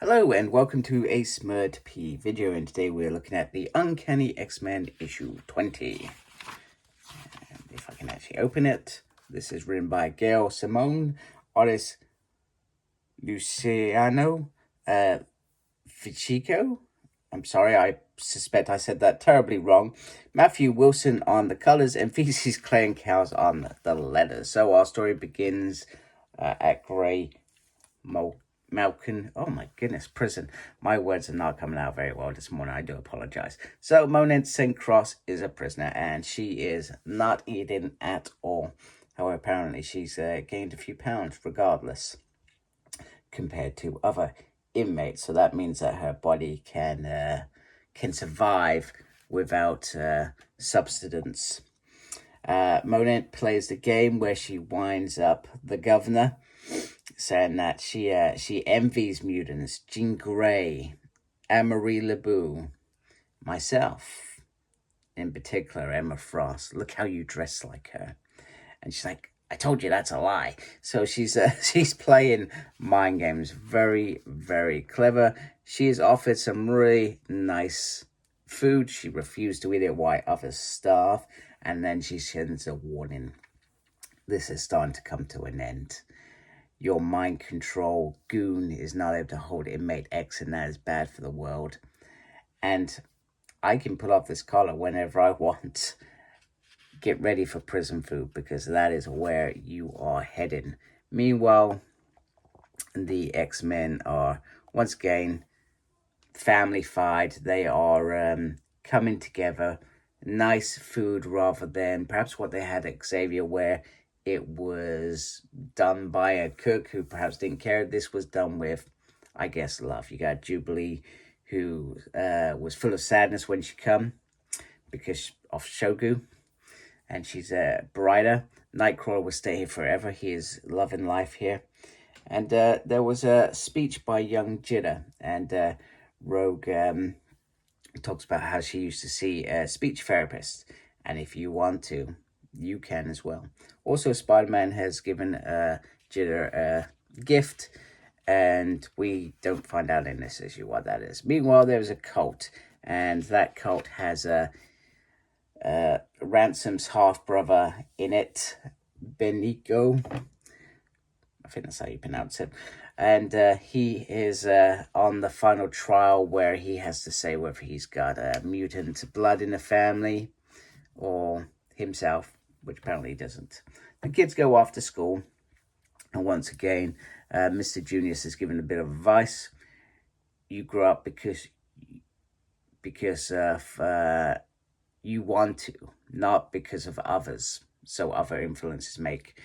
Hello and welcome to a Smurd P video, and today we're looking at the Uncanny X-Men issue 20. And if I can actually open it, this is written by Gail Simone, artist Luciano, Vecchio. I'm sorry, I suspect I said that terribly wrong. Matthew Wilson on the colors and Feces Clay and Cows on the letters. So our story begins at Grey Malkin, oh my goodness, prison. My words are not coming out very well this morning. I do apologize. So Monette St. Cross is a prisoner and she is not eating at all. However, apparently she's gained a few pounds regardless compared to other inmates. So that means that her body can survive without subsistence. Monette plays the game where she winds up the governor, saying that she envies mutants, Jean Grey, Anne-Marie LeBeau, myself, in particular, Emma Frost. Look how you dress like her. And she's like, I told you that's a lie. So she's playing mind games. Very, very clever. She is offered some really nice food. She refused to eat it while others starve. And then she sends a warning. This is starting to come to an end. Your mind control goon is not able to hold inmate X, and that is bad for the world. And I can pull off this collar whenever I want. Get ready for prison food, because that is where you are heading. Meanwhile, the X-Men are once again family-fied. They are coming together. Nice food rather than perhaps what they had at Xavier, where it was done by a cook who perhaps didn't care. This was done with, I guess, love. You got Jubilee, who was full of sadness when she come because of Shogu, and she's brighter. Nightcrawler will stay here forever. He is loving life here. And there was a speech by young Jitter, and Rogue talks about how she used to see a speech therapist, and if you want to, you can as well. Also, Spider-Man has given Jitter a gift, and we don't find out in this issue what that is. Meanwhile, there's a cult, and that cult has Ransom's half-brother in it, Benico. I think that's how you pronounce it. And he is on the final trial where he has to say whether he's got mutant blood in the family or himself, which apparently he doesn't. The kids go off to school, and once again, Mr. Junius is given a bit of advice. You grow up because of you want to, not because of others. So other influences make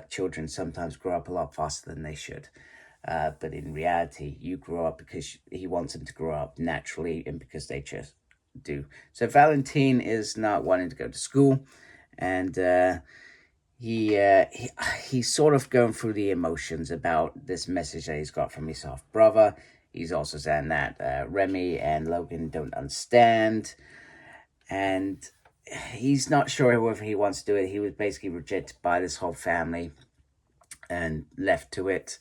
children sometimes grow up a lot faster than they should. But in reality, you grow up because he wants them to grow up naturally and because they just do. So Valentine is not wanting to go to school, and he's sort of going through the emotions about this message that he's got from his half brother. He's also saying that Remy and Logan don't understand, and he's not sure whether he wants to do it. He was basically rejected by this whole family and left to it.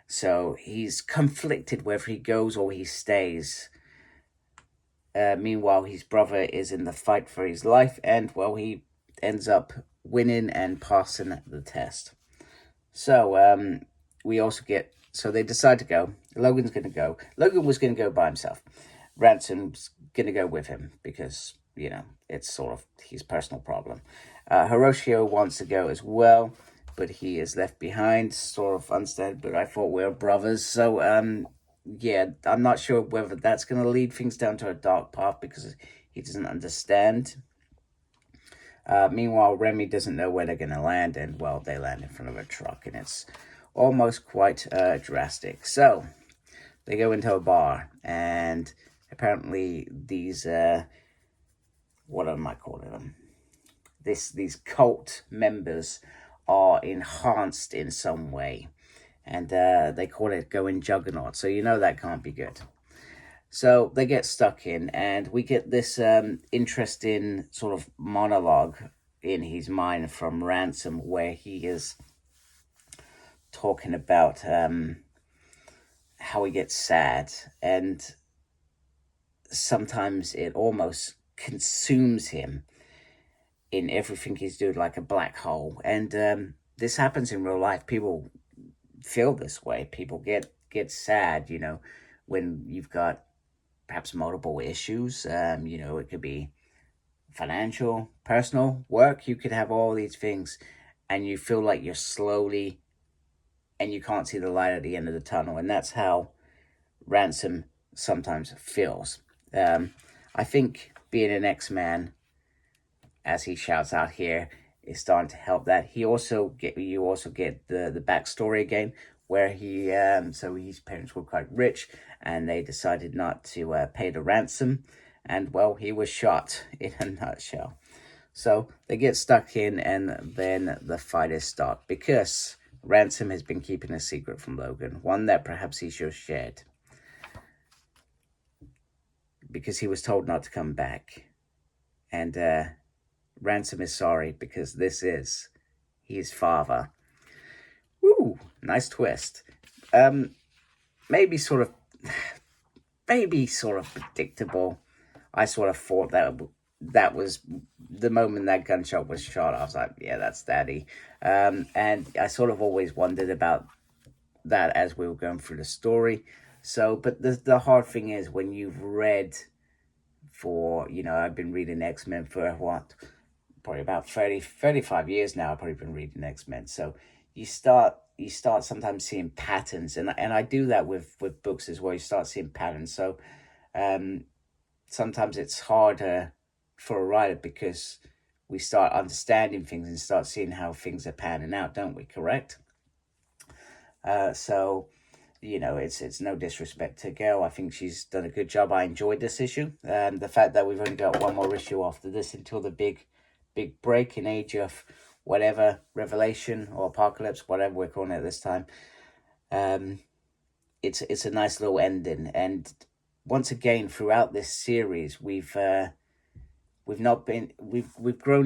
So he's conflicted whether he goes or he stays. Meanwhile, his brother is in the fight for his life, and, well, he ends up winning and passing the test. So we also get, so they decide to go. Logan's going to go. Logan was going to go by himself. Ransom's going to go with him because, you know, it's sort of his personal problem. Hiroshio wants to go as well, but he is left behind, sort of unsteady, but I thought we were brothers. So, yeah, I'm not sure whether that's going to lead things down to a dark path because he doesn't understand. Meanwhile, Remy doesn't know where they're going to land, and, well, they land in front of a truck, and it's almost quite drastic. So they go into a bar, and apparently these, what am I calling them? These cult members are enhanced in some way, and they call it going juggernaut, so you know that can't be good. So they get stuck in, and we get this interesting sort of monologue in his mind from Ransom, where he is talking about how he gets sad, and sometimes it almost consumes him in everything he's doing, like a black hole. And this happens in real life. People feel this way. People get sad, when you've got perhaps multiple issues. It could be financial, personal, work. You could have all these things, and you feel like you're slowly, and you can't see the light at the end of the tunnel. And that's how Ransom sometimes feels. I think being an X-Man, as he shouts out here, is starting to help that. You also get the backstory again, where so his parents were quite rich, and they decided not to pay the ransom, and well, he was shot, in a nutshell. So they get stuck in, and then the fighters start, because Ransom has been keeping a secret from Logan, one that perhaps he should have shared, because he was told not to come back. And Ransom is sorry, because this is his father. Woo, nice twist. Maybe sort of predictable. I sort of thought that was the moment that gunshot was shot. I was like, yeah, that's Daddy. And I sort of always wondered about that as we were going through the story. So, but the hard thing is, when you've read I've been reading X-Men for probably about 35 years now. I've probably been reading X-Men. So you start sometimes seeing patterns, and I do that with books as well. You start seeing patterns. So sometimes it's harder for a writer, because we start understanding things and start seeing how things are panning out, don't we? Correct? So it's no disrespect to Gail. I think she's done a good job. I enjoyed this issue. The fact that we've only got one more issue after this until the big break in Age of whatever, Revelation or Apocalypse, whatever we're calling it this time. It's a nice little ending. And once again, throughout this series, we've grown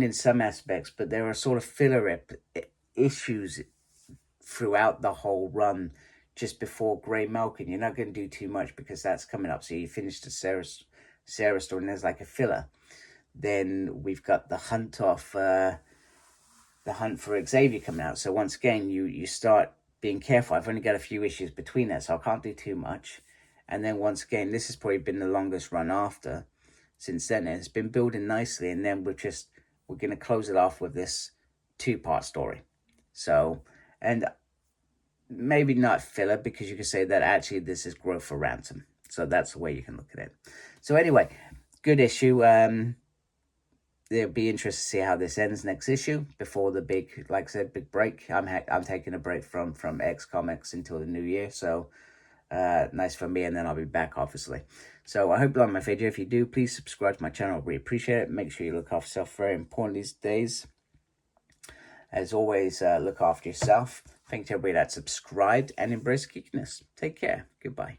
in some aspects, but there are sort of filler issues throughout the whole run. Just before Grey Malkin, you're not going to do too much, because that's coming up. So you finish the Sarah story, and there's like a filler. Then we've got the hunt for Xavier coming out. So once again, you start being careful. I've only got a few issues between that, so I can't do too much. And then once again, this has probably been the longest run after since then. And it's been building nicely, and then we're going to close it off with this 2-part story. So, and maybe not filler, because you could say that actually this is growth for Ransom. So that's the way you can look at it. So anyway, good issue. It'll be interesting to see how this ends next issue before the big, like I said, big break. I'm taking a break from X Comics until the new year. So nice for me, and then I'll be back, obviously. So I hope you like my video. If you do, please subscribe to my channel. I really appreciate it. Make sure you look after yourself. Very important these days. As always, look after yourself. Thank you to everybody that subscribed, and embrace geekiness. Take care. Goodbye.